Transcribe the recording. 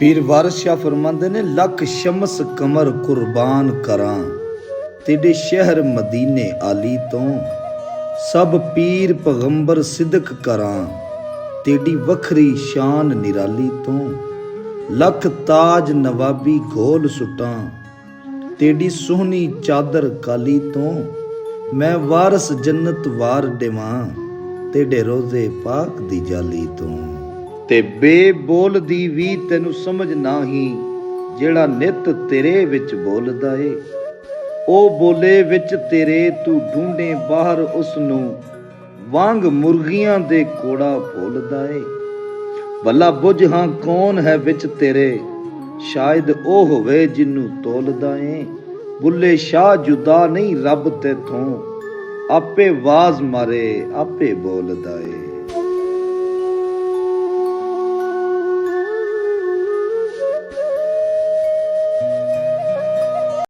पीर वारिस शाह फरमांदे ने लख शमस कमर कुर्बान करां तेरे शहर मदीने आली तो सब पीर पैगंबर सिदक करां तेरी वखरी शान निराली तो लख ताज नवाबी घोल सुटां तेरी सोहनी चादर काली तो मैं वारस जन्नत वार देवां तेरे रोजे पाक दी जाली तो ते बेबोल दी भी तैनू समझ नाही जेड़ा नित तेरे विच बोलदा ए ओ बोले विच तेरे तू ढूंढे बाहर उसनू वांग मुर्गियां दे कोड़ा बोलदा ए भला बुझ हां कौन है विच तेरे शायद ओ होवे जिन्नू तोलदा ए बुल्ले शाह जुदा नहीं रब तेथों आपे वाज मारे आपे बोलदा ए।